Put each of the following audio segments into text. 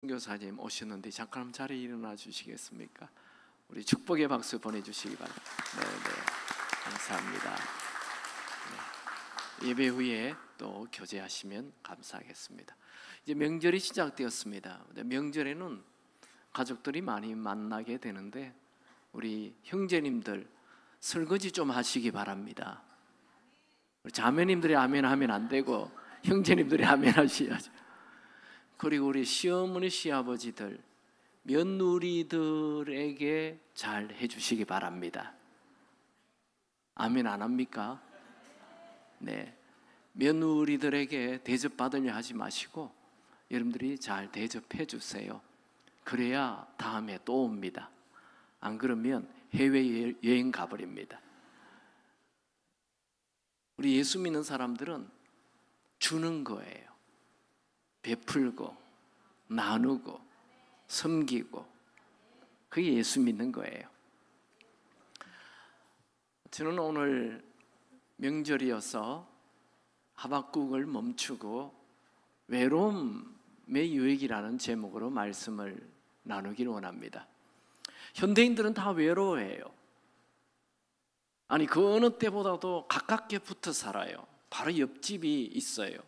선교사님 오셨는데 잠깐 한번 자리에 일어나 주시겠습니까? 우리 축복의 박수 보내주시기 바랍니다. 네, 감사합니다. 네, 예배 후에 또 교제하시면 감사하겠습니다. 이제 명절이 시작되었습니다. 명절에는 가족들이 많이 만나게 되는데 우리 형제님들 설거지 좀 하시기 바랍니다. 우리 자매님들이 아멘 하면 안 되고 형제님들이 아멘 하셔야죠. 그리고 우리 시어머니 시아버지들 며느리들에게 잘 해주시기 바랍니다. 아멘 안 합니까? 네, 며느리들에게 대접받으려 하지 마시고 여러분들이 잘 대접해 주세요. 그래야 다음에 또 옵니다. 안 그러면 해외여행 가버립니다. 우리 예수 믿는 사람들은 주는 거예요. 베풀고 나누고 섬기고, 그게 예수 믿는 거예요. 저는 오늘 명절이어서 하박국을 멈추고 외로움의 유익이라는 제목으로 말씀을 나누기를 원합니다. 현대인들은 다 외로워해요. 아니 그 어느 때보다도 가깝게 붙어 살아요. 바로 옆집이 있어요.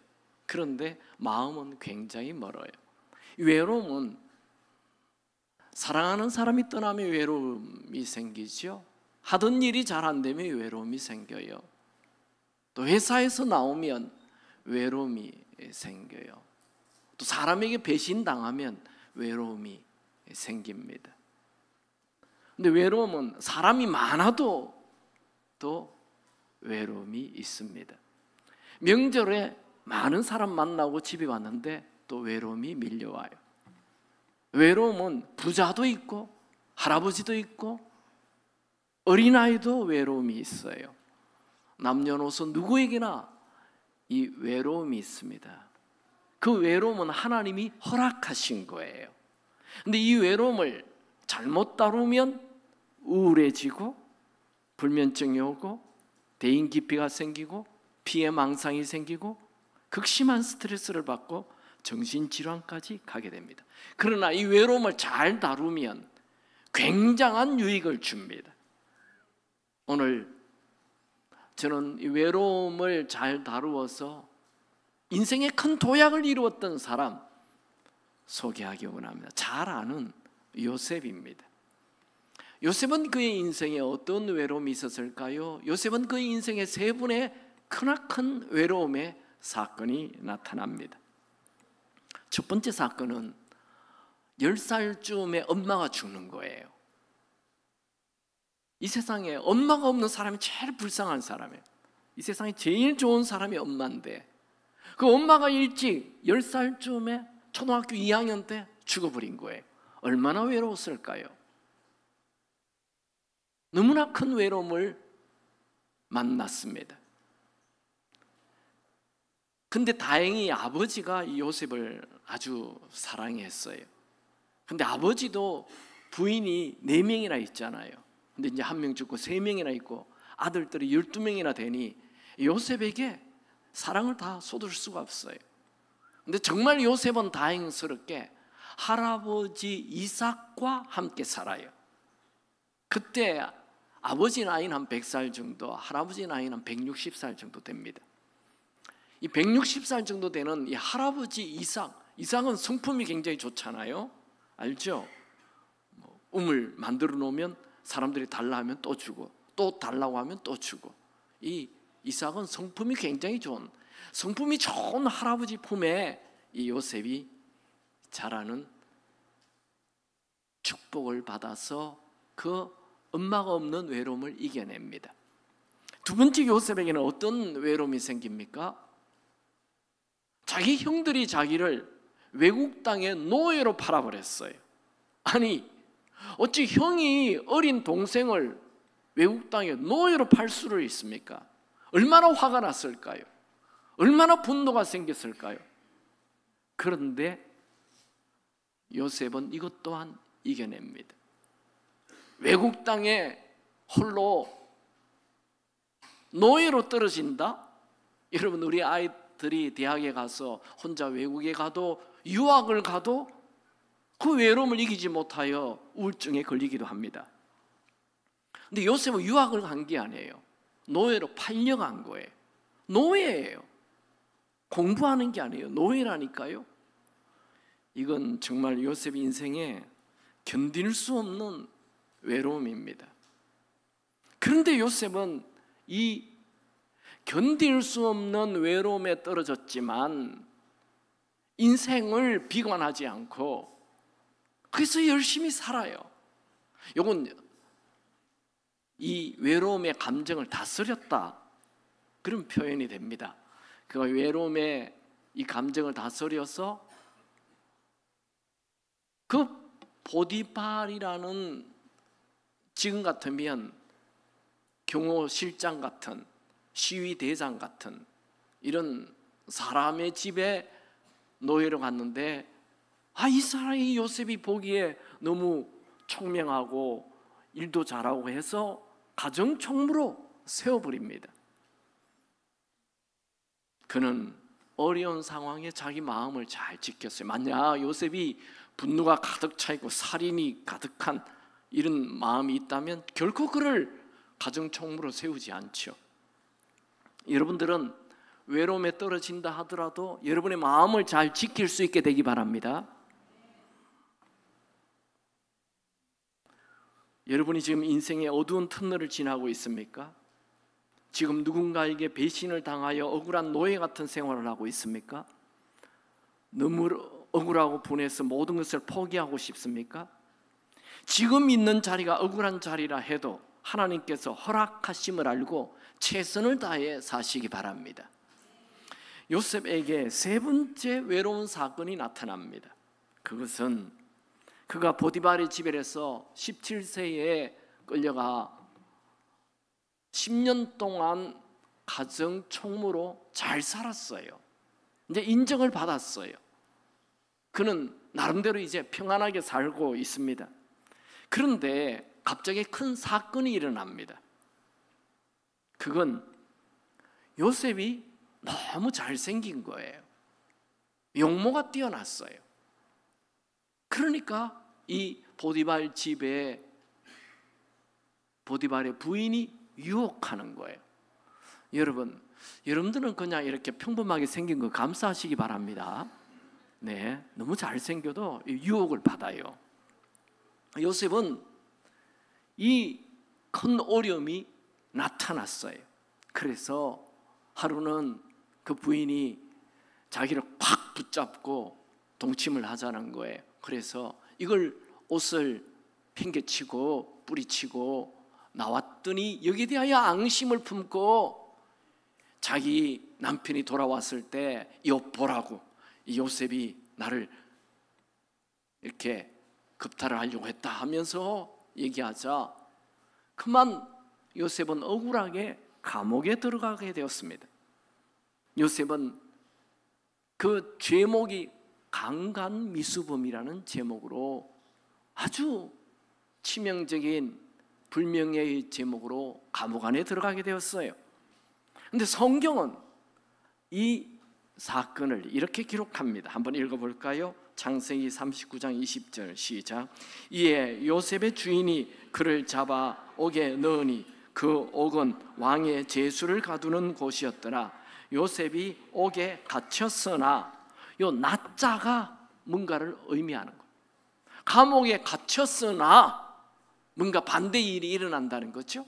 그런데 마음은 굉장히 멀어요. 외로움은 사랑하는 사람이 떠나면 외로움이 생기죠. 하던 일이 잘 안 되면 외로움이 생겨요. 또 회사에서 나오면 외로움이 생겨요. 또 사람에게 배신당하면 외로움이 생깁니다. 근데 외로움은 사람이 많아도 또 외로움이 있습니다. 명절에 많은 사람 만나고 집에 왔는데 또 외로움이 밀려와요. 외로움은 부자도 있고 할아버지도 있고 어린아이도 외로움이 있어요. 남녀노소 누구에게나 이 외로움이 있습니다. 그 외로움은 하나님이 허락하신 거예요. 근데 이 외로움을 잘못 다루면 우울해지고 불면증이 오고 대인기피가 생기고 피해망상이 생기고 극심한 스트레스를 받고 정신질환까지 가게 됩니다. 그러나 이 외로움을 잘 다루면 굉장한 유익을 줍니다. 오늘 저는 이 외로움을 잘 다루어서 인생의 큰 도약을 이루었던 사람 소개하기 원합니다. 잘 아는 요셉입니다. 요셉은 그의 인생에 어떤 외로움이 있었을까요? 요셉은 그의 인생에 세 분의 크나큰 외로움의 사건이 나타납니다. 첫 번째 사건은 10살쯤에 엄마가 죽는 거예요. 이 세상에 엄마가 없는 사람이 제일 불쌍한 사람이에요. 이 세상에 제일 좋은 사람이 엄마인데 그 엄마가 일찍 10살쯤에 초등학교 2학년 때 죽어버린 거예요. 얼마나 외로웠을까요? 너무나 큰 외로움을 만났습니다. 근데 다행히 아버지가 요셉을 아주 사랑했어요. 근데 아버지도 부인이 4명이나 있잖아요. 근데 이제 1명 죽고 3명이나 있고 아들들이 12명이나 되니 요셉에게 사랑을 다 쏟을 수가 없어요. 근데 정말 요셉은 다행스럽게 할아버지 이삭과 함께 살아요. 그때 아버지 나이는 한 100살 정도, 할아버지 나이는 한 160살 정도 됩니다. 이 160살 정도 되는 이 할아버지 이삭은 성품이 굉장히 좋잖아요. 알죠? 우물 만들어 놓으면 사람들이 달라 하면 또 주고 또 달라고 하면 또 주고, 이 이삭은 성품이 굉장히 좋은, 성품이 좋은 할아버지 품에 이 요셉이 자라는 축복을 받아서 그 엄마가 없는 외로움을 이겨냅니다. 두 번째, 요셉에게는 어떤 외로움이 생깁니까? 자기 형들이 자기를 외국 땅에 노예로 팔아버렸어요. 아니 어찌 형이 어린 동생을 외국 땅에 노예로 팔 수를 있습니까? 얼마나 화가 났을까요? 얼마나 분노가 생겼을까요? 그런데 요셉은 이것 또한 이겨냅니다. 외국 땅에 홀로 노예로 떨어진다? 여러분, 우리 아이들이 대학에 가서 혼자 외국에 가도 유학을 가도 그 외로움을 이기지 못하여 우울증에 걸리기도 합니다. 근데 요셉은 유학을 간 게 아니에요. 노예로 팔려간 거예요. 노예예요. 공부하는 게 아니에요. 노예라니까요. 이건 정말 요셉 인생에 견딜 수 없는 외로움입니다. 그런데 요셉은 이 견딜 수 없는 외로움에 떨어졌지만 인생을 비관하지 않고 그래서 열심히 살아요. 이건 이 외로움의 감정을 다스렸다, 그런 표현이 됩니다. 그 외로움의 이 감정을 다스려서 그 보디발이라는, 지금 같으면 경호실장 같은, 시위대장 같은 이런 사람의 집에 노예로 갔는데, 이 사람이 요셉이 보기에 너무 총명하고 일도 잘하고 해서 가정총무로 세워버립니다. 그는 어려운 상황에 자기 마음을 잘 지켰어요. 만약 요셉이 분노가 가득 차 있고 살인이 가득한 이런 마음이 있다면 결코 그를 가정총무로 세우지 않죠. 여러분들은 외로움에 떨어진다 하더라도 여러분의 마음을 잘 지킬 수 있게 되기 바랍니다. 여러분이 지금 인생의 어두운 터널을 지나고 있습니까? 지금 누군가에게 배신을 당하여 억울한 노예 같은 생활을 하고 있습니까? 너무 억울하고 분해서 모든 것을 포기하고 싶습니까? 지금 있는 자리가 억울한 자리라 해도 하나님께서 허락하심을 알고 최선을 다해 사시기 바랍니다. 요셉에게 세 번째 외로운 사건이 나타납니다. 그것은 그가 보디발의 집에서 17세에 끌려가 10년 동안 가정 총무로 잘 살았어요. 이제 인정을 받았어요. 그는 나름대로 이제 평안하게 살고 있습니다. 그런데 갑자기 큰 사건이 일어납니다. 그건 요셉이 너무 잘생긴 거예요. 용모가 뛰어났어요. 그러니까 이 보디발 집에 보디발의 부인이 유혹하는 거예요. 여러분들은 그냥 이렇게 평범하게 생긴 거 감사하시기 바랍니다. 네, 너무 잘생겨도 유혹을 받아요. 요셉은 이 큰 어려움이 나타났어요. 그래서 하루는 그 부인이 자기를 팍 붙잡고 동침을 하자는 거예요. 그래서 이걸 옷을 팽개치고 뿌리치고 나왔더니 여기에 대하여 앙심을 품고 자기 남편이 돌아왔을 때 이 보라고, 이 요셉이 나를 이렇게 겁탈을 하려고 했다 하면서 얘기하자 그만 요셉은 억울하게 감옥에 들어가게 되었습니다. 요셉은 그 제목이 강간미수범이라는 제목으로 아주 치명적인 불명예의 제목으로 감옥 안에 들어가게 되었어요. 그런데 성경은 이 사건을 이렇게 기록합니다. 한번 읽어볼까요? 창세기 39장 20절 시작. 이에 요셉의 주인이 그를 잡아 옥에 넣으니 그 옥은 왕의 제수를 가두는 곳이었더라. 요셉이 옥에 갇혔으나 요 나자가 뭔가를 의미하는 거예요. 감옥에 갇혔으나 뭔가 반대의 일이 일어난다는 거죠.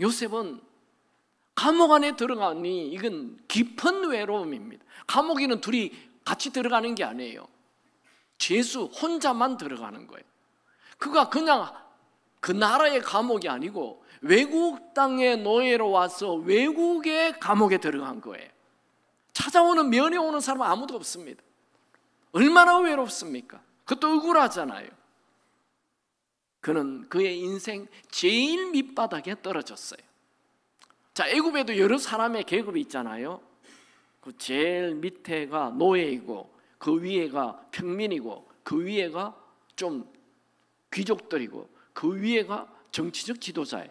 요셉은 감옥 안에 들어가니 이건 깊은 외로움입니다. 감옥에는 둘이 같이 들어가는 게 아니에요. 죄수 혼자만 들어가는 거예요. 그가 그냥 그 나라의 감옥이 아니고 외국 땅의 노예로 와서 외국의 감옥에 들어간 거예요. 찾아오는 면회 오는 사람은 아무도 없습니다. 얼마나 외롭습니까? 그것도 억울하잖아요. 그는 그의 인생 제일 밑바닥에 떨어졌어요. 자, 애굽에도 여러 사람의 계급이 있잖아요. 그 제일 밑에가 노예이고 그 위에가 평민이고 그 위에가 좀 귀족들이고 그 위에가 정치적 지도자예요.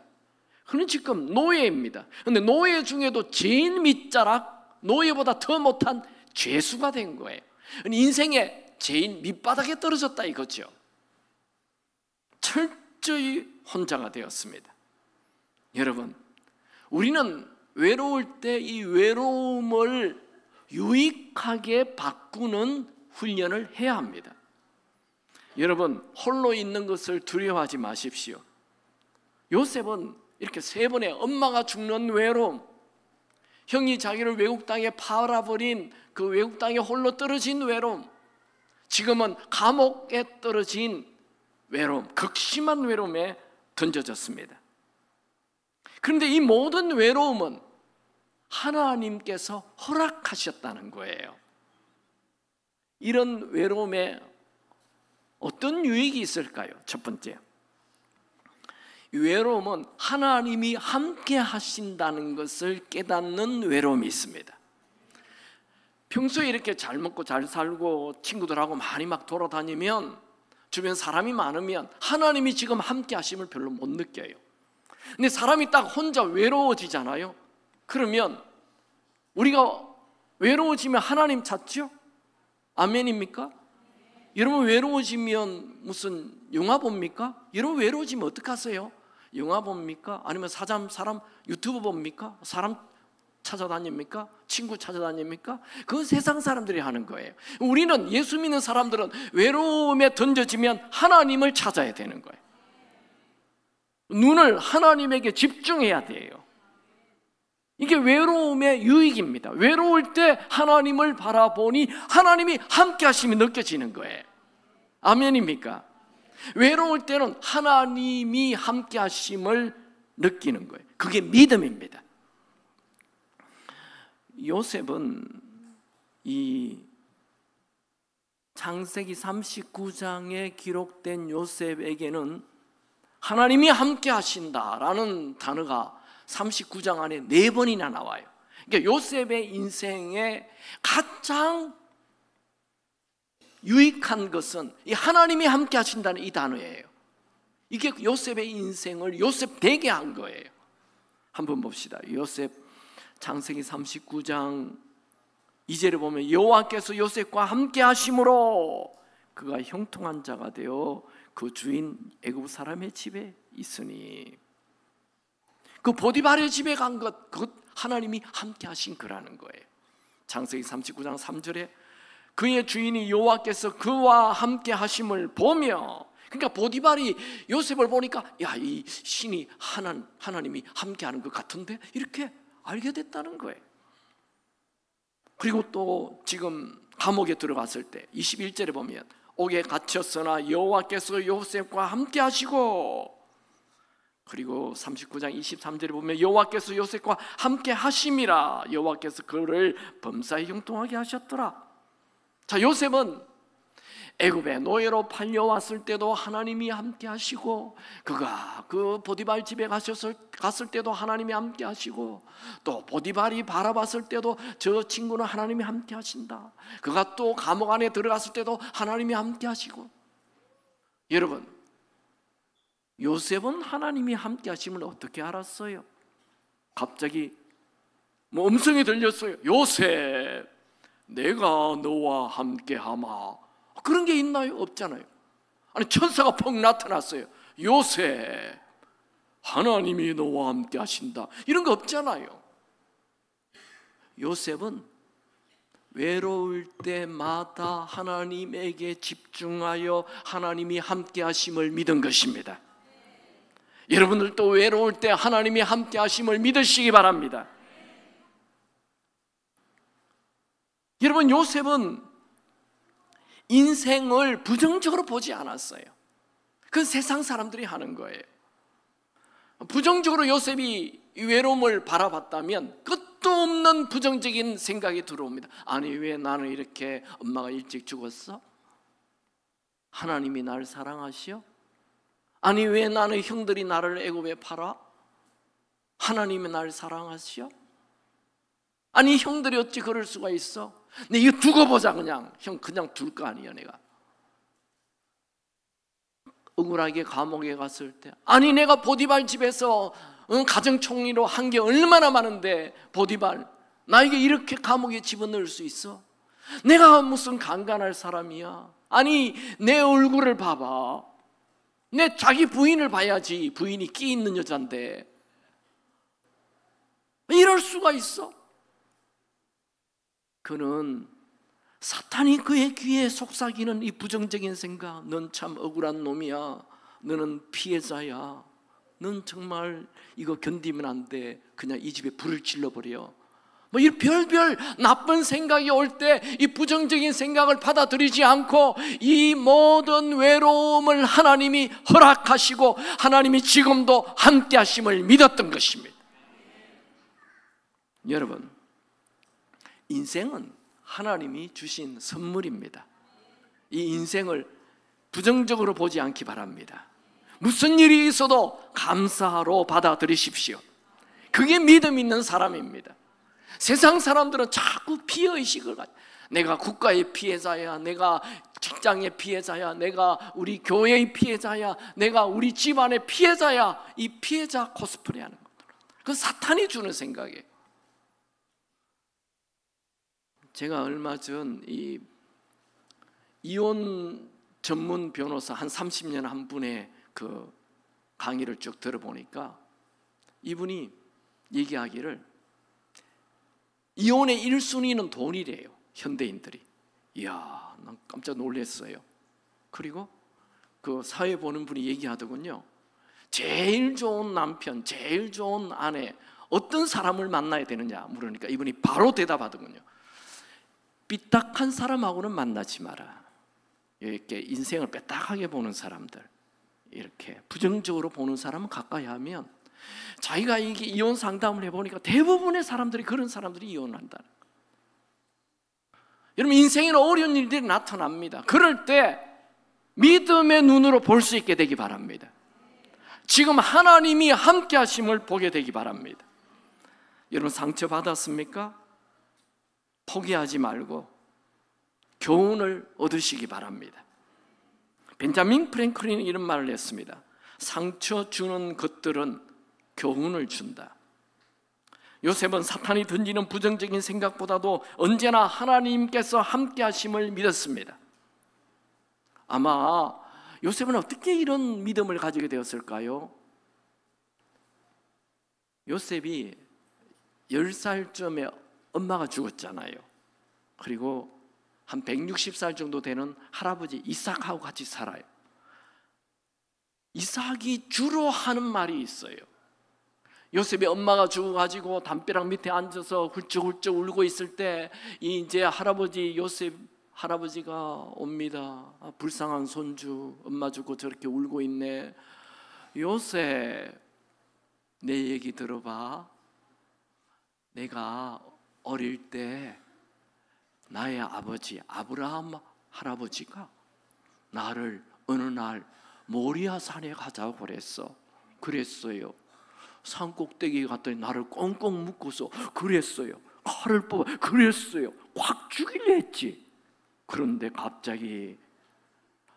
그는 지금 노예입니다. 그런데 노예 중에도 제일 밑자락, 노예보다 더 못한 죄수가 된 거예요. 인생의 죄인 밑바닥에 떨어졌다 이거죠. 철저히 혼자가 되었습니다. 여러분, 우리는 외로울 때 이 외로움을 유익하게 바꾸는 훈련을 해야 합니다. 여러분, 홀로 있는 것을 두려워하지 마십시오. 요셉은 이렇게 3번의 엄마가 죽는 외로움, 형이 자기를 외국 땅에 팔아버린 그 외국 땅에 홀로 떨어진 외로움, 지금은 감옥에 떨어진 외로움, 극심한 외로움에 던져졌습니다. 그런데 이 모든 외로움은 하나님께서 허락하셨다는 거예요. 이런 외로움에 어떤 유익이 있을까요? 첫 번째, 외로움은 하나님이 함께 하신다는 것을 깨닫는 외로움이 있습니다. 평소에 이렇게 잘 먹고 잘 살고 친구들하고 많이 막 돌아다니면, 주변 사람이 많으면 하나님이 지금 함께 하심을 별로 못 느껴요. 근데 사람이 딱 혼자 외로워지잖아요. 그러면 우리가 외로워지면 하나님 찾죠? 아멘입니까? 여러분, 외로워지면 무슨 영화 봅니까? 여러분, 외로워지면 어떡하세요? 영화 봅니까? 아니면 사람 유튜브 봅니까? 사람 찾아다닙니까? 친구 찾아다닙니까? 그건 세상 사람들이 하는 거예요. 우리는, 예수 믿는 사람들은 외로움에 던져지면 하나님을 찾아야 되는 거예요. 눈을 하나님에게 집중해야 돼요. 이게 외로움의 유익입니다. 외로울 때 하나님을 바라보니 하나님이 함께 하심이 느껴지는 거예요. 아멘입니까? 외로울 때는 하나님이 함께 하심을 느끼는 거예요. 그게 믿음입니다. 요셉은 이 창세기 39장에 기록된 요셉에게는 하나님이 함께 하신다라는 단어가 39장 안에 4번이나 나와요. 그러니까 요셉의 인생에 가장 유익한 것은 이 하나님이 함께 하신다는 이 단어예요. 이게 요셉의 인생을 요셉 되게 한 거예요. 한번 봅시다. 요셉 창세기 39장 2절에 보면, 여호와께서 요셉과 함께 하심으로 그가 형통한 자가 되어 그 주인 애굽 사람의 집에 있으니, 그 보디발의 집에 간 것, 그것 하나님이 함께 하신 거라는 거예요. 창세기 39장 3절에 그의 주인이 여호와께서 그와 함께 하심을 보며, 그러니까 보디발이 요셉을 보니까, 야, 이 신이 하나님이 함께 하는 것 같은데, 이렇게 알게 됐다는 거예요. 그리고 또 지금 감옥에 들어갔을 때 21절에 보면, 옥에 갇혔으나 여호와께서 요셉과 함께 하시고, 그리고 39장 23절에 보면 여호와께서 요셉과 함께 하심이라, 여호와께서 그를 범사에 형통하게 하셨더라. 자, 요셉은 애굽에 노예로 팔려왔을 때도 하나님이 함께 하시고, 그가 그 보디발 집에 갔을 때도 하나님이 함께 하시고, 또 보디발이 바라봤을 때도 저 친구는 하나님이 함께 하신다. 그가 또 감옥 안에 들어갔을 때도 하나님이 함께 하시고. 여러분, 요셉은 하나님이 함께 하심을 어떻게 알았어요? 갑자기 뭐 음성이 들렸어요. 요셉, 내가 너와 함께하마. 그런 게 있나요? 없잖아요. 아니, 천사가 퍽 나타났어요. 요셉, 하나님이 너와 함께 하신다. 이런 거 없잖아요. 요셉은 외로울 때마다 하나님에게 집중하여 하나님이 함께 하심을 믿은 것입니다. 여러분들도 외로울 때 하나님이 함께 하심을 믿으시기 바랍니다. 여러분, 요셉은 인생을 부정적으로 보지 않았어요. 그건 세상 사람들이 하는 거예요. 부정적으로 요셉이 이 외로움을 바라봤다면 끝도 없는 부정적인 생각이 들어옵니다. 아니, 왜 나는 이렇게 엄마가 일찍 죽었어? 하나님이 나를 사랑하시오? 아니, 왜 나는 형들이 나를 애굽에 팔아? 하나님이 나를 사랑하시오? 아니, 형들이 어찌 그럴 수가 있어? 내 이거 두고 보자. 그냥 형 그냥 둘 거 아니야. 내가 억울하게 감옥에 갔을 때, 아니, 내가 보디발 집에서 가정총리로 한 게 얼마나 많은데, 보디발 나에게 이렇게 감옥에 집어넣을 수 있어? 내가 무슨 강간할 사람이야? 아니, 내 얼굴을 봐봐. 내 자기 부인을 봐야지. 부인이 끼 있는 여잔데 이럴 수가 있어? 그는 사탄이 그의 귀에 속삭이는 이 부정적인 생각, 넌 참 억울한 놈이야, 너는 피해자야, 넌 정말 이거 견디면 안 돼, 그냥 이 집에 불을 질러버려, 뭐 이 별별 나쁜 생각이 올 때 이 부정적인 생각을 받아들이지 않고 이 모든 외로움을 하나님이 허락하시고 하나님이 지금도 함께 하심을 믿었던 것입니다. 여러분, 인생은 하나님이 주신 선물입니다. 이 인생을 부정적으로 보지 않기 바랍니다. 무슨 일이 있어도 감사로 받아들이십시오. 그게 믿음 있는 사람입니다. 세상 사람들은 자꾸 피해의식을 가지고, 내가 국가의 피해자야, 내가 직장의 피해자야, 내가 우리 교회의 피해자야, 내가 우리 집안의 피해자야, 이 피해자 코스프레 하는 것들, 그건 사탄이 주는 생각이에요. 제가 얼마 전 이 이혼 전문 변호사 한 30년 한 분의 그 강의를 쭉 들어보니까 이분이 얘기하기를 이혼의 1순위는 돈이래요, 현대인들이. 이야, 난 깜짝 놀랐어요. 그리고 그 사회 보는 분이 얘기하더군요. 제일 좋은 남편, 제일 좋은 아내, 어떤 사람을 만나야 되느냐 물으니까 이분이 바로 대답하더군요. 삐딱한 사람하고는 만나지 마라. 이렇게 인생을 삐딱하게 보는 사람들, 이렇게 부정적으로 보는 사람은 가까이 하면, 자기가 이게 이혼 상담을 해보니까 대부분의 사람들이, 그런 사람들이 이혼한다. 여러분, 인생에는 어려운 일들이 나타납니다. 그럴 때 믿음의 눈으로 볼 수 있게 되기 바랍니다. 지금 하나님이 함께 하심을 보게 되기 바랍니다. 여러분, 상처 받았습니까? 포기하지 말고 교훈을 얻으시기 바랍니다. 벤자민 프랭클린은 이런 말을 했습니다. 상처 주는 것들은 교훈을 준다. 요셉은 사탄이 던지는 부정적인 생각보다도 언제나 하나님께서 함께 하심을 믿었습니다. 아마 요셉은 어떻게 이런 믿음을 가지게 되었을까요? 요셉이 10살쯤에 엄마가 죽었잖아요. 그리고 한 160살 정도 되는 할아버지 이삭하고 같이 살아요. 이삭이 주로 하는 말이 있어요. 요셉이 엄마가 죽어가지고 담벼락 밑에 앉아서 훌쩍훌쩍 울고 있을 때 이제 할아버지 요셉 할아버지가 옵니다. 아, 불쌍한 손주, 엄마 죽고 저렇게 울고 있네. 요셉, 내 얘기 들어봐. 내가 어릴 때 나의 아버지 아브라함 할아버지가 나를 어느 날 모리아 산에 가자고 그랬어요. 산 꼭대기에 갔더니 나를 꽁꽁 묶어서 그랬어요. 칼을 뽑아 그랬어요. 확 죽이려 했지. 그런데 갑자기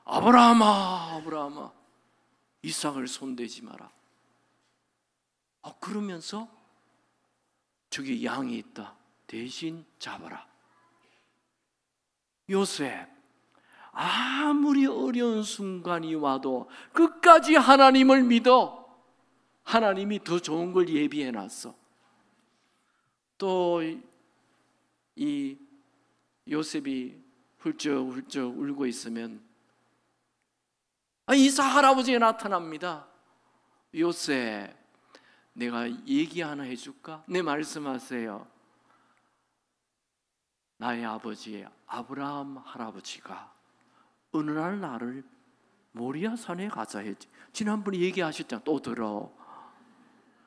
아브라함아 이삭을 손대지 마라. 그러면서 저기 양이 있다. 대신 잡아라. 요셉, 아무리 어려운 순간이 와도 끝까지 하나님을 믿어. 하나님이 더 좋은 걸 예비해 놨어. 또 이 요셉이 훌쩍훌쩍 울고 있으면 이삭 할아버지가 나타납니다. 요셉, 내가 얘기 하나 해줄까? 네, 말씀하세요. 나의 아버지 아브라함 할아버지가 어느 날 나를 모리아 산에 가자 했지. 지난번에 얘기하셨잖아. 또 들어.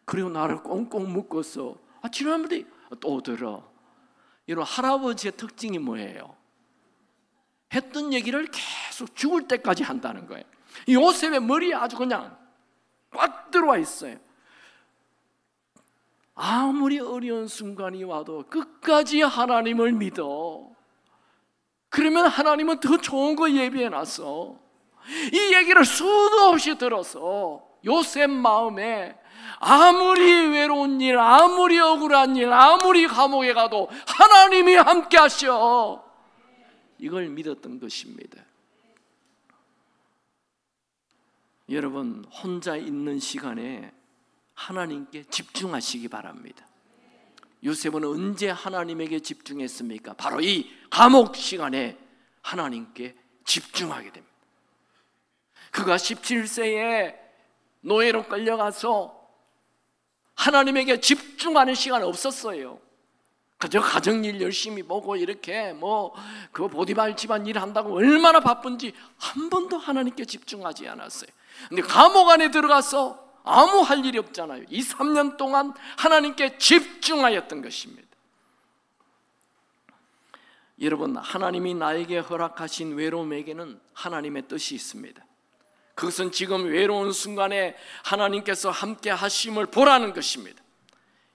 그리고 나를 꽁꽁 묶어서 지난번에 또 들어. 이런 할아버지의 특징이 뭐예요? 했던 얘기를 계속 죽을 때까지 한다는 거예요. 요셉의 머리에 아주 그냥 꽉 들어와 있어요. 아무리 어려운 순간이 와도 끝까지 하나님을 믿어. 그러면 하나님은 더 좋은 거 예비해 놨어. 이 얘기를 수도 없이 들어서 요셉 마음에 아무리 외로운 일, 아무리 억울한 일, 아무리 감옥에 가도 하나님이 함께 하셔. 이걸 믿었던 것입니다. 여러분, 혼자 있는 시간에 하나님께 집중하시기 바랍니다. 요셉은 언제 하나님에게 집중했습니까? 바로 이 감옥 시간에 하나님께 집중하게 됩니다. 그가 17세에 노예로 끌려가서 하나님에게 집중하는 시간 없었어요. 그저 가정일 열심히 보고 이렇게 그 보디발 집안 일 한다고 얼마나 바쁜지 한 번도 하나님께 집중하지 않았어요. 근데 감옥 안에 들어가서 아무 할 일이 없잖아요. 이 3년 동안 하나님께 집중하였던 것입니다. 여러분, 하나님이 나에게 허락하신 외로움에게는 하나님의 뜻이 있습니다. 그것은 지금 외로운 순간에 하나님께서 함께 하심을 보라는 것입니다.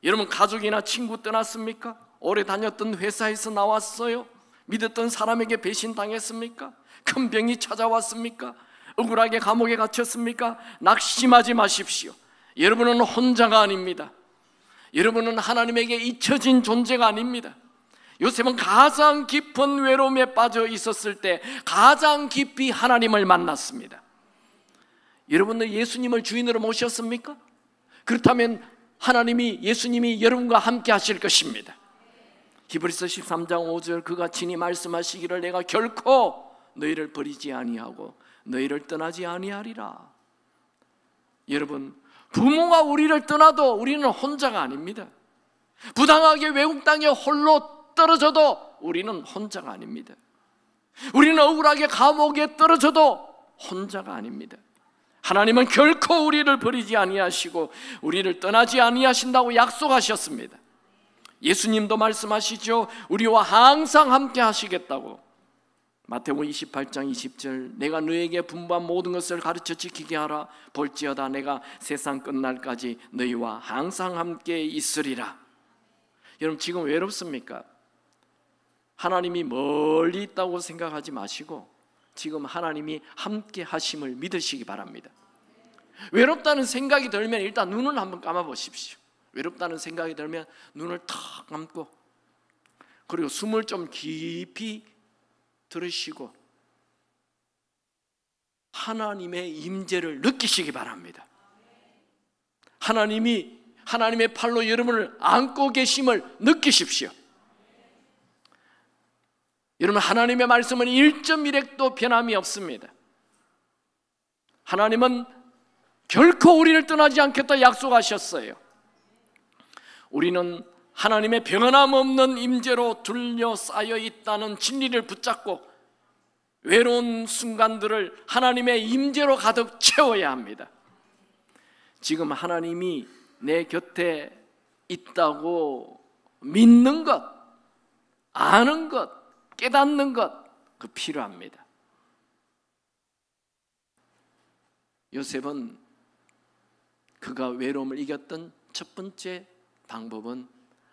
여러분, 가족이나 친구 떠났습니까? 오래 다녔던 회사에서 나왔어요? 믿었던 사람에게 배신당했습니까? 큰 병이 찾아왔습니까? 억울하게 감옥에 갇혔습니까? 낙심하지 마십시오. 여러분은 혼자가 아닙니다. 여러분은 하나님에게 잊혀진 존재가 아닙니다. 요셉은 가장 깊은 외로움에 빠져 있었을 때 가장 깊이 하나님을 만났습니다. 여러분은 예수님을 주인으로 모셨습니까? 그렇다면 하나님이, 예수님이 여러분과 함께 하실 것입니다. 히브리서 13장 5절, 그가 친히 말씀하시기를 내가 결코 너희를 버리지 아니하고 너희를 떠나지 아니하리라. 여러분, 부모가 우리를 떠나도 우리는 혼자가 아닙니다. 부당하게 외국 땅에 홀로 떨어져도 우리는 혼자가 아닙니다. 우리는 억울하게 감옥에 떨어져도 혼자가 아닙니다. 하나님은 결코 우리를 버리지 아니하시고 우리를 떠나지 아니하신다고 약속하셨습니다. 예수님도 말씀하시죠. 우리와 항상 함께 하시겠다고. 마태복음 28장 20절, 내가 너에게 분부한 모든 것을 가르쳐 지키게 하라. 볼지어다 내가 세상 끝날까지 너희와 항상 함께 있으리라. 여러분, 지금 외롭습니까? 하나님이 멀리 있다고 생각하지 마시고 지금 하나님이 함께 하심을 믿으시기 바랍니다. 외롭다는 생각이 들면 일단 눈을 한번 감아 보십시오. 외롭다는 생각이 들면 눈을 탁 감고, 그리고 숨을 좀 깊이 들으시고 하나님의 임재를 느끼시기 바랍니다. 하나님의 팔로 여러분을 안고 계심을 느끼십시오. 여러분, 하나님의 말씀은 1.1획도 변함이 없습니다. 하나님은 결코 우리를 떠나지 않겠다 약속하셨어요. 우리는 하나님의 변함없는 임재로 둘러싸여 있다는 진리를 붙잡고 외로운 순간들을 하나님의 임재로 가득 채워야 합니다. 지금 하나님이 내 곁에 있다고 믿는 것, 아는 것, 깨닫는 것, 그 필요합니다. 요셉은 그가 외로움을 이겼던 첫 번째 방법은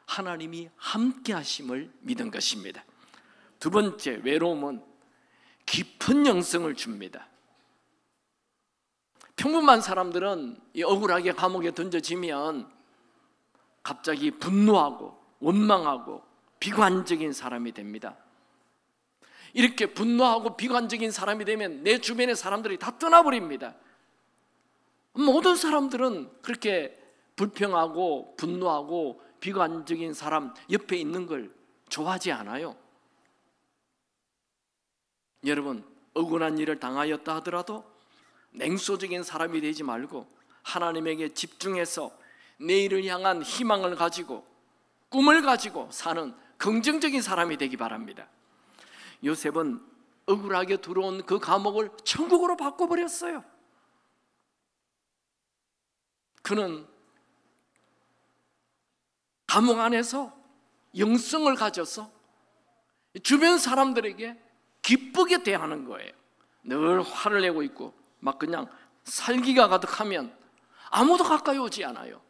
하나님이 함께 하심을 믿은 것입니다. 두 번째, 외로움은 깊은 영성을 줍니다. 평범한 사람들은 억울하게 감옥에 던져지면 갑자기 분노하고 원망하고 비관적인 사람이 됩니다. 이렇게 분노하고 비관적인 사람이 되면 내 주변의 사람들이 다 떠나버립니다. 모든 사람들은 그렇게 불평하고 분노하고 비관적인 사람 옆에 있는 걸 좋아하지 않아요. 여러분, 억울한 일을 당하였다 하더라도 냉소적인 사람이 되지 말고 하나님에게 집중해서 내일을 향한 희망을 가지고 꿈을 가지고 사는 긍정적인 사람이 되기 바랍니다. 요셉은 억울하게 들어온 그 감옥을 천국으로 바꿔버렸어요. 그는 감옥 안에서 영성을 가져서 주변 사람들에게 기쁘게 대하는 거예요. 늘 화를 내고 있고 막 그냥 살기가 가득하면 아무도 가까이 오지 않아요.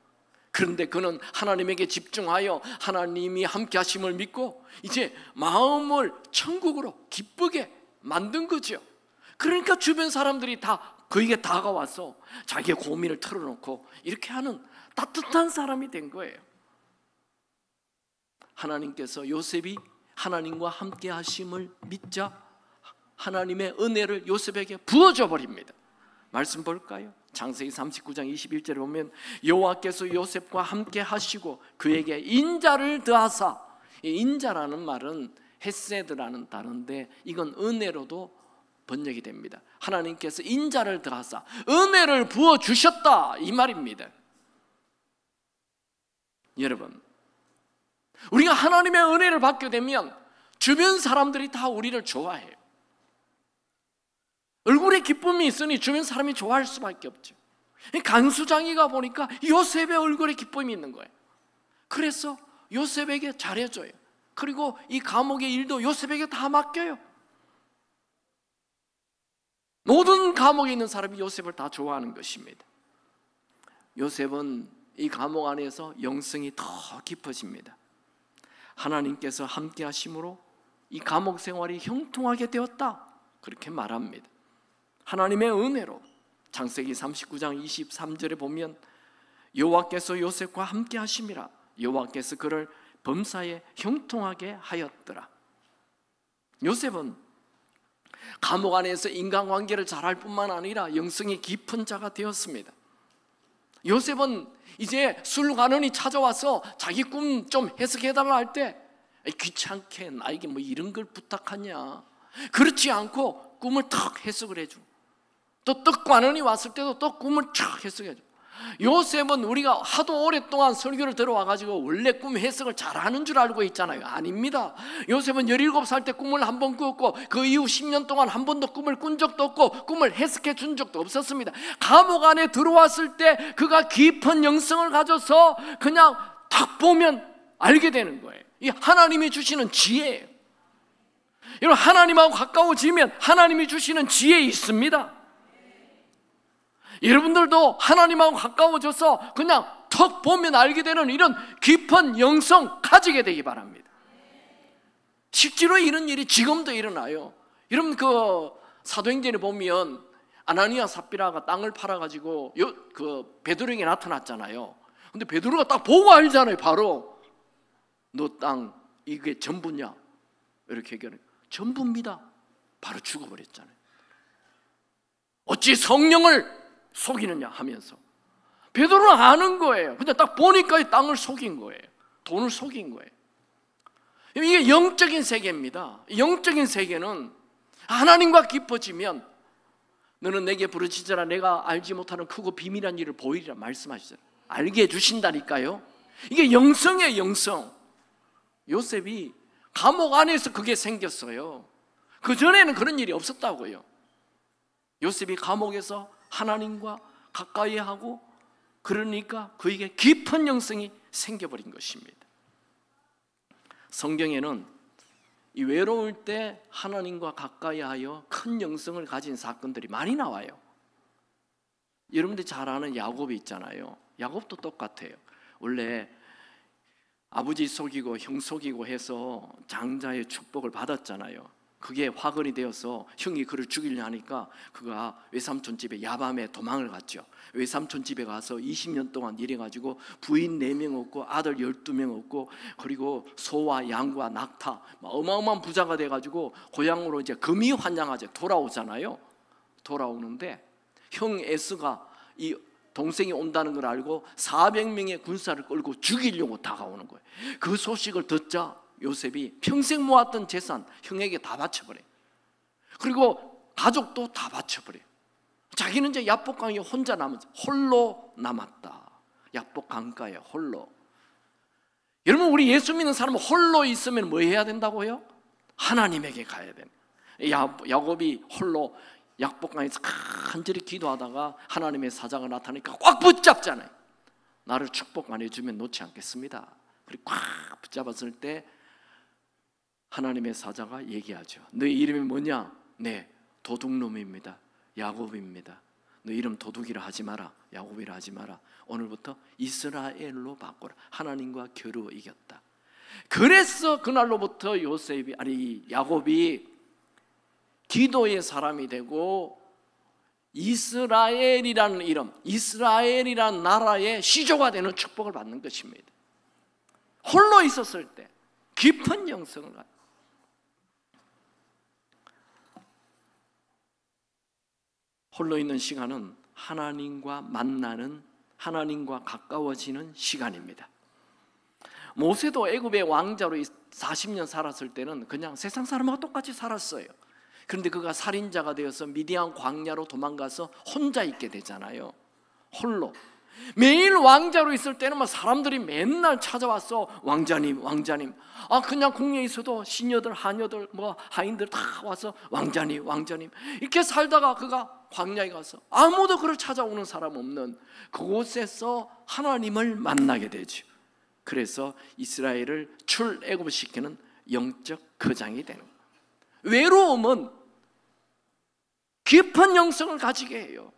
그런데 그는 하나님에게 집중하여 하나님이 함께 하심을 믿고 이제 마음을 천국으로 기쁘게 만든 거죠. 그러니까 주변 사람들이 다 그에게 다가와서 자기의 고민을 털어놓고 이렇게 하는 따뜻한 사람이 된 거예요. 하나님께서 요셉이 하나님과 함께 하심을 믿자 하나님의 은혜를 요셉에게 부어줘 버립니다. 말씀 볼까요? 창세기 39장 21절에 보면 여호와께서 요셉과 함께 하시고 그에게 인자를 더하사, 인자라는 말은 헤세드라는 단어인데 이건 은혜로도 번역이 됩니다. 하나님께서 인자를 더하사 은혜를 부어주셨다 이 말입니다. 여러분, 우리가 하나님의 은혜를 받게 되면 주변 사람들이 다 우리를 좋아해요. 얼굴에 기쁨이 있으니 주변 사람이 좋아할 수밖에 없죠. 간수장이가 보니까 요셉의 얼굴에 기쁨이 있는 거예요. 그래서 요셉에게 잘해줘요. 그리고 이 감옥의 일도 요셉에게 다 맡겨요. 모든 감옥에 있는 사람이 요셉을 다 좋아하는 것입니다. 요셉은 이 감옥 안에서 영성이 더 깊어집니다. 하나님께서 함께 하심으로 이 감옥 생활이 형통하게 되었다 그렇게 말합니다. 하나님의 은혜로 창세기 39장 23절에 보면 여호와께서 요셉과 함께 하심이라 여호와께서 그를 범사에 형통하게 하였더라. 요셉은 감옥 안에서 인간관계를 잘할 뿐만 아니라 영성이 깊은 자가 되었습니다. 요셉은 이제 술관원이 찾아와서 자기 꿈 좀 해석해달라 할 때 귀찮게 나에게 뭐 이런 걸 부탁하냐, 그렇지 않고 꿈을 탁 해석을 해주고, 또 떡관원이 왔을 때도 또 꿈을 탁 해석해줘. 요셉은 우리가 하도 오랫동안 설교를 들어와가지고 원래 꿈 해석을 잘하는 줄 알고 있잖아요. 아닙니다. 요셉은 17살 때 꿈을 한 번 꾸었고 그 이후 10년 동안 한 번도 꿈을 꾼 적도 없고 꿈을 해석해 준 적도 없었습니다. 감옥 안에 들어왔을 때 그가 깊은 영성을 가져서 그냥 딱 보면 알게 되는 거예요. 이 하나님이 주시는 지혜예요. 여러분, 하나님하고 가까워지면 하나님이 주시는 지혜 있습니다. 여러분들도 하나님하고 가까워져서 그냥 턱 보면 알게 되는 이런 깊은 영성 가지게 되기 바랍니다. 실제로 이런 일이 지금도 일어나요. 여러분, 그 사도행전에 보면 아나니아 삽비라가 땅을 팔아가지고 그 베드로에게 나타났잖아요. 근데 베드로가 딱 보고 알잖아요. 바로 너 땅 이게 전부냐 이렇게 얘기하는, 전부입니다. 바로 죽어버렸잖아요. 어찌 성령을 속이느냐 하면서 베드로는 아는 거예요. 근데 딱 보니까 이 땅을 속인 거예요. 돈을 속인 거예요. 이게 영적인 세계입니다. 영적인 세계는 하나님과 깊어지면 너는 내게 부르짖으라 내가 알지 못하는 크고 비밀한 일을 보이리라 말씀하시잖아요. 알게 해주신다니까요. 이게 영성이에요. 영성. 요셉이 감옥 안에서 그게 생겼어요. 그전에는 그런 일이 없었다고요. 요셉이 감옥에서 하나님과 가까이 하고 그러니까 그에게 깊은 영성이 생겨버린 것입니다. 성경에는 이 외로울 때 하나님과 가까이 하여 큰 영성을 가진 사건들이 많이 나와요. 여러분들이 잘 아는 야곱이 있잖아요. 야곱도 똑같아요. 원래 아버지 속이고 형 속이고 해서 장자의 축복을 받았잖아요. 그게 화근이 되어서 형이 그를 죽이려 하니까 그가 외삼촌 집에 야밤에 도망을 갔죠. 외삼촌 집에 가서 20년 동안 일해가지고 부인 4명 얻고 아들 12명 얻고 그리고 소와 양과 낙타 어마어마한 부자가 돼가지고 고향으로 이제 금이환장하죠. 돌아오잖아요. 돌아오는데 형 에스가 이 동생이 온다는 걸 알고 400명의 군사를 끌고 죽이려고 다가오는 거예요. 그 소식을 듣자 요셉이 평생 모았던 재산 형에게 다 바쳐버려요. 그리고 가족도 다 바쳐버려요. 자기는 이제 야복강에 혼자 남았죠. 홀로 남았다. 야복 강가에 홀로. 여러분, 우리 예수 믿는 사람은 홀로 있으면 뭐 해야 된다고요? 하나님에게 가야 돼요. 야곱이 홀로 약복강에서 간절히 기도하다가 하나님의 사자가 나타나니까 꽉 붙잡잖아요. 나를 축복 안 해주면 놓지 않겠습니다. 그리고 꽉 붙잡았을 때 하나님의 사자가 얘기하죠. 너의 이름이 뭐냐? 네, 도둑놈입니다. 야곱입니다. 너 이름 도둑이라 하지 마라. 야곱이라 하지 마라. 오늘부터 이스라엘로 바꿔라. 하나님과 겨루 이겼다. 그래서 그날로부터 야곱이 기도의 사람이 되고 이스라엘이라는 이름, 이스라엘이라는 나라의 시조가 되는 축복을 받는 것입니다. 홀로 있었을 때 깊은 영성을 가지고 홀로 있는 시간은 하나님과 만나는, 하나님과 가까워지는 시간입니다. 모세도 애굽의 왕자로 40년 살았을 때는 그냥 세상 사람하고 똑같이 살았어요. 그런데 그가 살인자가 되어서 미디안 광야로 도망가서 혼자 있게 되잖아요. 홀로. 매일 왕자로 있을 때는 막 사람들이 맨날 찾아와서 왕자님, 왕자님. 그냥 궁에 있어도 시녀들, 하녀들, 하인들 다 와서 왕자님, 왕자님. 이렇게 살다가 그가 광야에 가서 아무도 그를 찾아오는 사람 없는 그곳에서 하나님을 만나게 되죠. 그래서 이스라엘을 출애굽시키는 영적 거장이 되는 거예요. 외로움은 깊은 영성을 가지게 해요.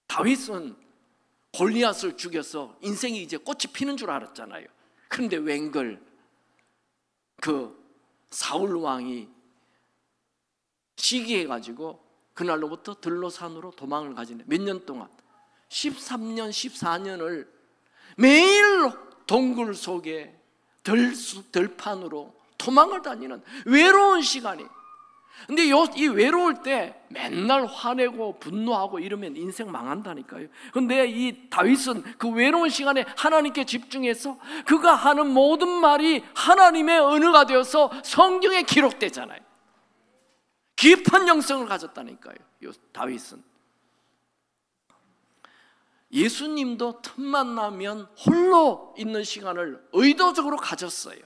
다윗은 골리앗을 죽여서 인생이 이제 꽃이 피는 줄 알았잖아요. 그런데 웬걸 그 사울 왕이 시기해가지고 그날로부터 들로산으로 도망을 가지네. 몇 년 동안 13년 14년을 매일 동굴 속에 들판으로 도망을 다니는 외로운 시간이. 근데 이 외로울 때 맨날 화내고 분노하고 이러면 인생 망한다니까요. 근데 이 다윗은 그 외로운 시간에 하나님께 집중해서 그가 하는 모든 말이 하나님의 언어가 되어서 성경에 기록되잖아요. 깊은 영성을 가졌다니까요, 다윗은. 예수님도 틈만 나면 홀로 있는 시간을 의도적으로 가졌어요.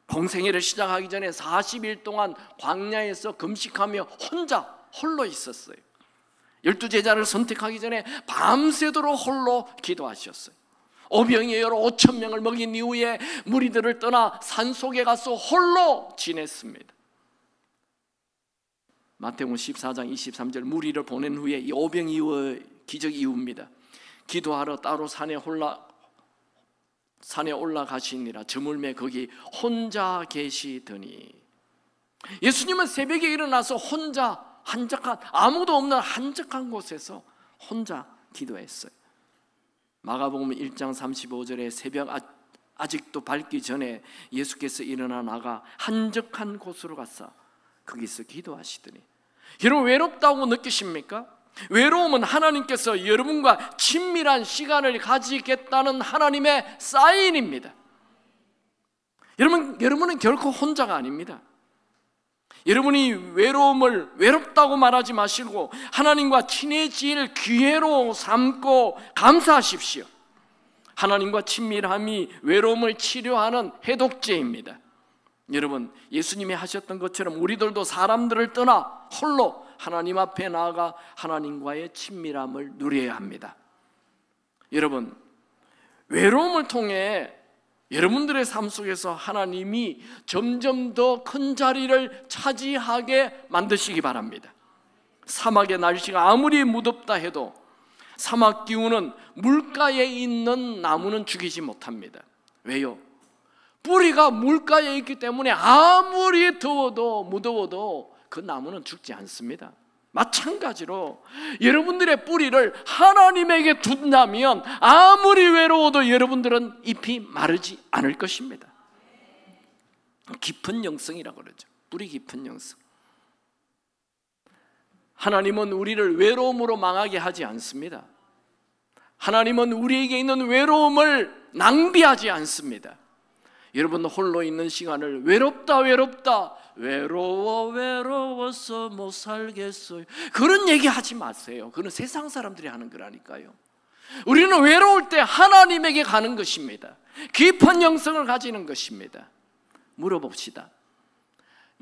공생애를 시작하기 전에 40일 동안 광야에서 금식하며 혼자 홀로 있었어요. 12제자를 선택하기 전에 밤새도록 홀로 기도하셨어요. 오병이어 5,000명을 먹인 이후에 무리들을 떠나 산속에 가서 홀로 지냈습니다. 마태복음 14장 23절, 무리를 보낸 후에 이 오병이어의 기적 이후입니다. 기도하러 따로 산에 올라가시니라. 저물매 거기 혼자 계시더니. 예수님은 새벽에 일어나서 혼자 한적한, 아무도 없는 한적한 곳에서 혼자 기도했어요. 마가복음 1장 35절에 새벽 아직도 밝기 전에 예수께서 일어나 나가 한적한 곳으로 가서 거기서 기도하시더니. 여러분, 외롭다고 느끼십니까? 외로움은 하나님께서 여러분과 친밀한 시간을 가지겠다는 하나님의 사인입니다. 여러분은 결코 혼자가 아닙니다. 여러분이 외로움을 외롭다고 말하지 마시고 하나님과 친해질 기회로 삼고 감사하십시오. 하나님과 친밀함이 외로움을 치료하는 해독제입니다. 여러분, 예수님이 하셨던 것처럼 우리들도 사람들을 떠나 홀로 하나님 앞에 나아가 하나님과의 친밀함을 누려야 합니다. 여러분, 외로움을 통해 여러분들의 삶 속에서 하나님이 점점 더 큰 자리를 차지하게 만드시기 바랍니다. 사막의 날씨가 아무리 무덥다 해도 사막 기후는 물가에 있는 나무는 죽이지 못합니다. 왜요? 뿌리가 물가에 있기 때문에 아무리 더워도 무더워도 그 나무는 죽지 않습니다. 마찬가지로 여러분들의 뿌리를 하나님에게 둔다면 아무리 외로워도 여러분들은 잎이 마르지 않을 것입니다. 깊은 영성이라고 그러죠. 뿌리 깊은 영성. 하나님은 우리를 외로움으로 망하게 하지 않습니다. 하나님은 우리에게 있는 외로움을 낭비하지 않습니다. 여러분, 홀로 있는 시간을 외로워서 못 살겠어요, 그런 얘기 하지 마세요. 그건 세상 사람들이 하는 거라니까요. 우리는 외로울 때 하나님에게 가는 것입니다. 깊은 영성을 가지는 것입니다. 물어봅시다.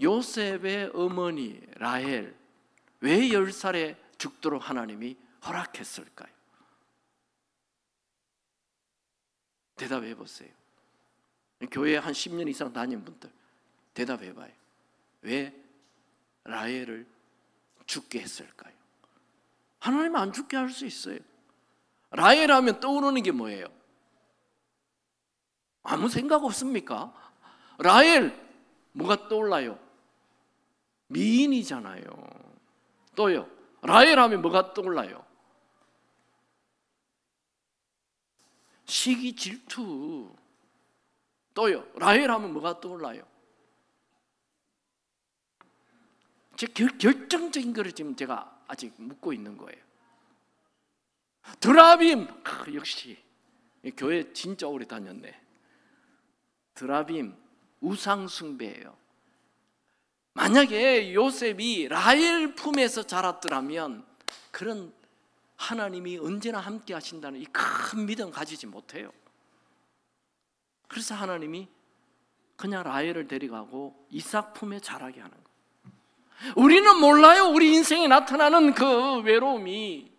요셉의 어머니 라헬, 왜 10살에 죽도록 하나님이 허락했을까요? 대답해 보세요. 교회에 한 10년 이상 다닌 분들 대답해 봐요. 왜 라헬을 죽게 했을까요? 하나님은 안 죽게 할 수 있어요. 라헬 하면 떠오르는 게 뭐예요? 아무 생각 없습니까? 라헬 뭐가 떠올라요? 미인이잖아요. 또요, 라헬 하면 뭐가 떠올라요? 시기, 질투. 또요, 라헬 하면 뭐가 떠올라요? 제 결정적인 것을 지금 제가 아직 묻고 있는 거예요. 드라빔, 역시 교회 진짜 오래 다녔네. 드라빔 우상 숭배예요. 만약에 요셉이 라헬 품에서 자랐더라면 그런 하나님이 언제나 함께 하신다는 이 큰 믿음 가지지 못해요. 그래서 하나님이 그냥 라헬을 데려가고 이삭 품에 자라게 하는 거예요. 우리는 몰라요. 우리 인생에 나타나는 그 외로움이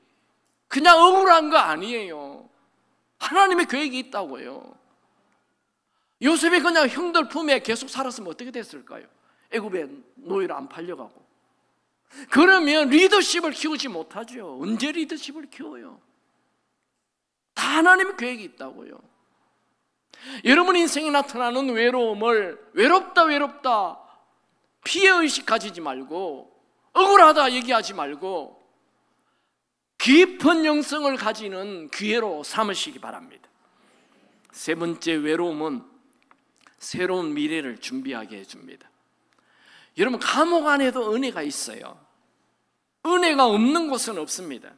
그냥 억울한 거 아니에요. 하나님의 계획이 있다고요. 요셉이 그냥 형들 품에 계속 살았으면 어떻게 됐을까요? 애굽에 노예로 안 팔려가고. 그러면 리더십을 키우지 못하죠. 언제 리더십을 키워요? 다 하나님의 계획이 있다고요. 여러분 인생에 나타나는 외로움을 외롭다 피해의식 가지지 말고, 억울하다 얘기하지 말고 깊은 영성을 가지는 기회로 삼으시기 바랍니다. 세 번째, 외로움은 새로운 미래를 준비하게 해줍니다. 여러분, 감옥 안에도 은혜가 있어요. 은혜가 없는 곳은 없습니다.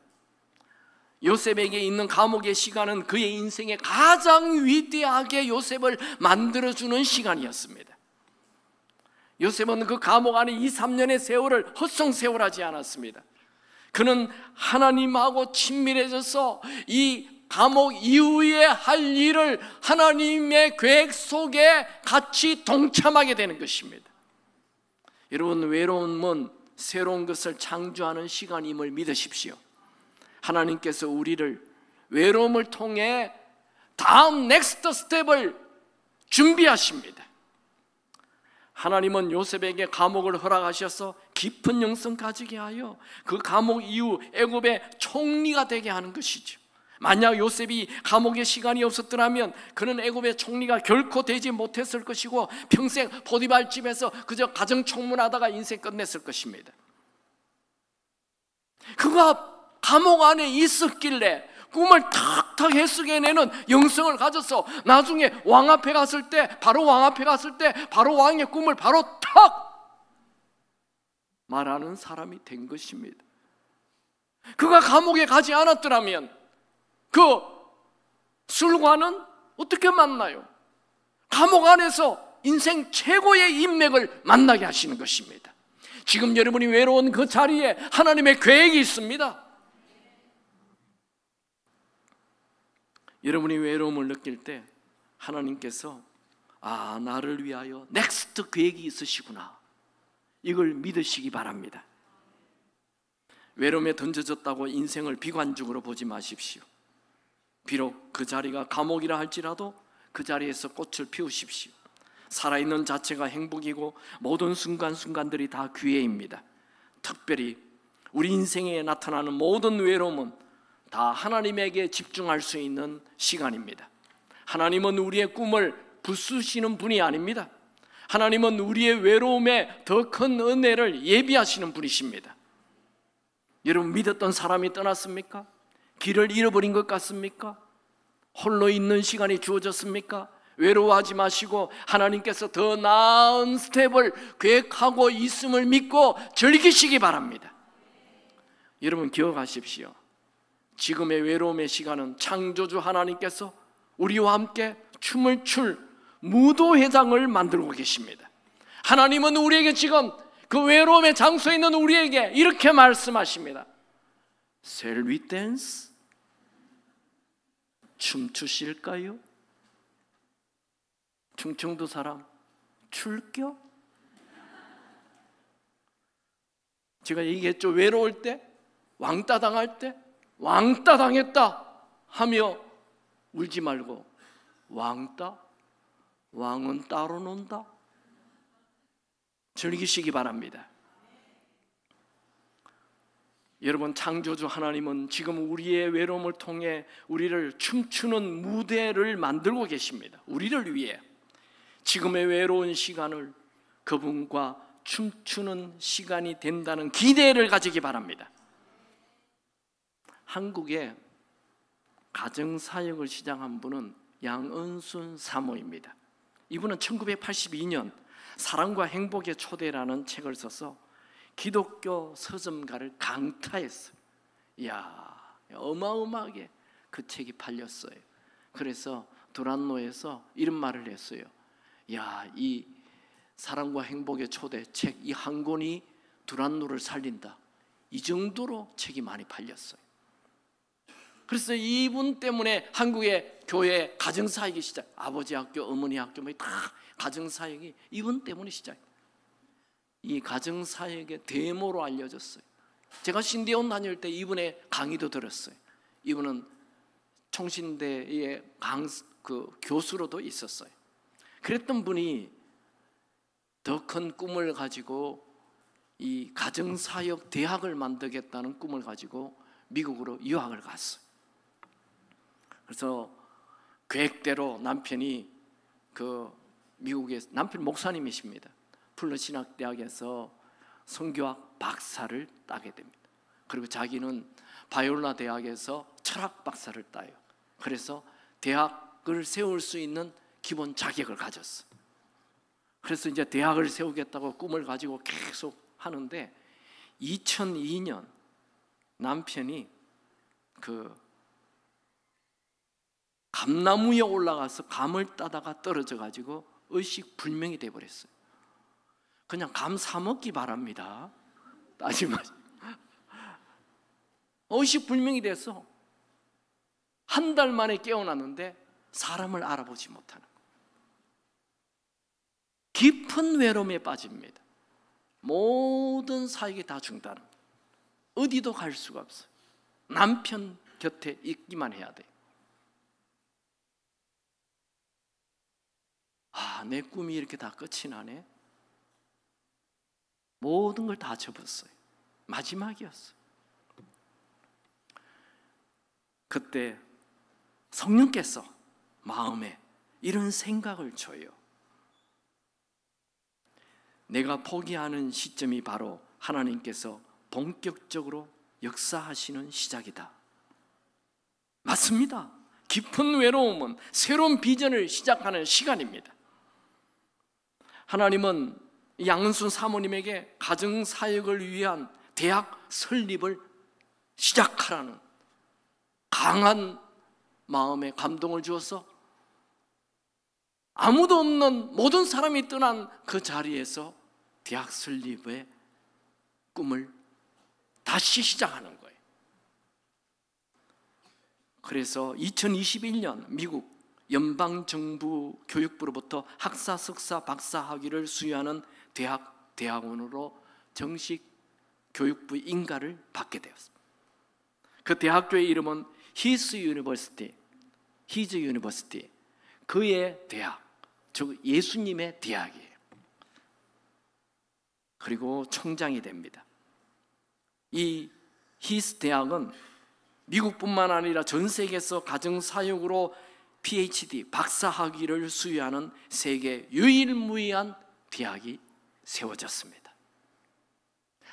요셉에게 있는 감옥의 시간은 그의 인생에 가장 위대하게 요셉을 만들어주는 시간이었습니다. 요셉은 그 감옥 안에 2-3년의 세월을 헛송세월하지 않았습니다. 그는 하나님하고 친밀해져서 이 감옥 이후에 할 일을 하나님의 계획 속에 같이 동참하게 되는 것입니다. 여러분, 외로움은 새로운 것을 창조하는 시간임을 믿으십시오. 하나님께서 우리를 외로움을 통해 다음 넥스트 스텝을 준비하십니다. 하나님은 요셉에게 감옥을 허락하셔서 깊은 영성 가지게 하여 그 감옥 이후 애굽의 총리가 되게 하는 것이죠. 만약 요셉이 감옥에 시간이 없었더라면 그는 애굽의 총리가 결코 되지 못했을 것이고 평생 보디발 집에서 그저 가정총무하다가 인생 끝냈을 것입니다. 그가 감옥 안에 있었길래 꿈을 탁탁 해석해내는 영성을 가져서 나중에 왕 앞에 갔을 때, 바로 왕의 꿈을 바로 탁 말하는 사람이 된 것입니다. 그가 감옥에 가지 않았더라면 그 술관은 어떻게 만나요? 감옥 안에서 인생 최고의 인맥을 만나게 하시는 것입니다. 지금 여러분이 외로운 그 자리에 하나님의 계획이 있습니다. 여러분이 외로움을 느낄 때 하나님께서 나를 위하여 넥스트 계획이 있으시구나, 이걸 믿으시기 바랍니다. 외로움에 던져졌다고 인생을 비관적으로 보지 마십시오. 비록 그 자리가 감옥이라 할지라도 그 자리에서 꽃을 피우십시오. 살아있는 자체가 행복이고 모든 순간순간들이 다 기회입니다. 특별히 우리 인생에 나타나는 모든 외로움은 다 하나님에게 집중할 수 있는 시간입니다. 하나님은 우리의 꿈을 부수시는 분이 아닙니다. 하나님은 우리의 외로움에 더 큰 은혜를 예비하시는 분이십니다. 여러분, 믿었던 사람이 떠났습니까? 길을 잃어버린 것 같습니까? 홀로 있는 시간이 주어졌습니까? 외로워하지 마시고 하나님께서 더 나은 스텝을 계획하고 있음을 믿고 즐기시기 바랍니다. 여러분, 기억하십시오. 지금의 외로움의 시간은 창조주 하나님께서 우리와 함께 춤을 출 무도회장을 만들고 계십니다. 하나님은 우리에게 지금 그 외로움의 장소에 있는 우리에게 이렇게 말씀하십니다. Shall we dance? 춤추실까요? 충청도 사람, 출겨? 제가 얘기했죠. 외로울 때, 왕따 당할 때, 왕따 당했다 하며 울지 말고, 왕따? 왕은 따로 논다? 즐기시기 바랍니다. 여러분, 창조주 하나님은 지금 우리의 외로움을 통해 우리를 춤추는 무대를 만들고 계십니다. 우리를 위해 지금의 외로운 시간을 그분과 춤추는 시간이 된다는 기대를 가지기 바랍니다. 한국에 가정사역을 시작한 분은 양은순 사모입니다. 이분은 1982년 사랑과 행복의 초대라는 책을 써서 기독교 서점가를 강타했어요. 이야, 어마어마하게 그 책이 팔렸어요. 그래서 두란노에서 이런 말을 했어요. 야, 이 사랑과 행복의 초대 책 이 한 권이 두란노를 살린다. 이 정도로 책이 많이 팔렸어요. 그래서 이분 때문에 한국의 교회 가정사역이 시작. 아버지 학교, 어머니 학교 다 가정사역이 이분 때문에 시작. 이 가정사역의 데모로 알려졌어요. 제가 신대원 다닐 때 이분의 강의도 들었어요. 이분은 총신대의 교수로도 있었어요. 그랬던 분이 더 큰 꿈을 가지고 이 가정사역 대학을 만들겠다는 꿈을 가지고 미국으로 유학을 갔어요. 그래서 계획대로 남편이 미국의 남편 목사님이십니다. 풀러신학대학에서 선교학 박사를 따게 됩니다. 그리고 자기는 바이올라 대학에서 철학 박사를 따요. 그래서 대학을 세울 수 있는 기본 자격을 가졌어. 그래서 이제 대학을 세우겠다고 꿈을 가지고 계속 하는데 2002년 남편이 감나무에 올라가서 감을 따다가 떨어져 가지고 의식불명이 돼버렸어요. 그냥 감 사 먹기 바랍니다. 따지 마시고 의식불명이 돼서 한 달 만에 깨어났는데 사람을 알아보지 못하는 거예요. 깊은 외로움에 빠집니다. 모든 사역이 다 중단합니다. 어디도 갈 수가 없어요. 남편 곁에 있기만 해야 돼요. 내 꿈이 이렇게 다 끝이 나네. 모든 걸 다 접었어요. 마지막이었어요. 그때 성령께서 마음에 이런 생각을 줘요. 내가 포기하는 시점이 바로 하나님께서 본격적으로 역사하시는 시작이다. 맞습니다. 깊은 외로움은 새로운 비전을 시작하는 시간입니다. 하나님은 양은순 사모님에게 가정사역을 위한 대학 설립을 시작하라는 강한 마음에 감동을 주어서 아무도 없는 모든 사람이 떠난 그 자리에서 대학 설립의 꿈을 다시 시작하는 거예요. 그래서 2021년 미국 연방정부 교육부로부터 학사, 석사, 박사 학위를 수여하는 대학원으로 정식 교육부 인가를 받게 되었습니다. 그 대학교의 이름은 His University, 그의 대학, 즉 예수님의 대학이에요. 그리고 총장이 됩니다. 이 His 대학은 미국뿐만 아니라 전 세계에서 가정사역으로 PhD, 박사 학위를 수여하는 세계 유일무이한 대학이 세워졌습니다.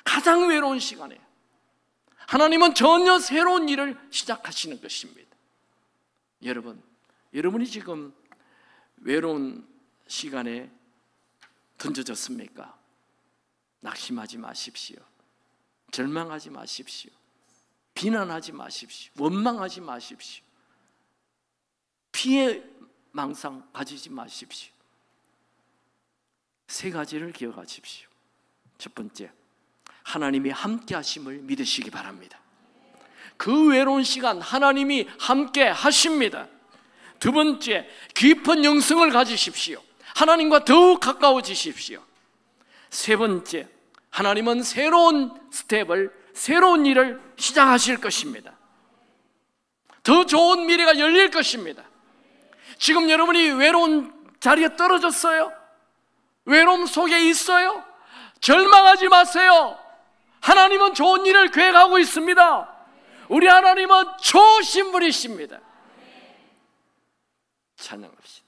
가장 외로운 시간에 하나님은 전혀 새로운 일을 시작하시는 것입니다. 여러분이 지금 외로운 시간에 던져졌습니까? 낙심하지 마십시오. 절망하지 마십시오. 비난하지 마십시오. 원망하지 마십시오. 피해 망상 가지지 마십시오. 세 가지를 기억하십시오. 첫 번째, 하나님이 함께 하심을 믿으시기 바랍니다. 그 외로운 시간 하나님이 함께 하십니다. 두 번째, 깊은 영성을 가지십시오. 하나님과 더욱 가까워지십시오. 세 번째, 하나님은 새로운 스텝을, 새로운 일을 시작하실 것입니다. 더 좋은 미래가 열릴 것입니다. 지금 여러분이 외로운 자리에 떨어졌어요? 외로움 속에 있어요? 절망하지 마세요. 하나님은 좋은 일을 계획하고 있습니다. 우리 하나님은 좋으신 분이십니다. 찬양합시다.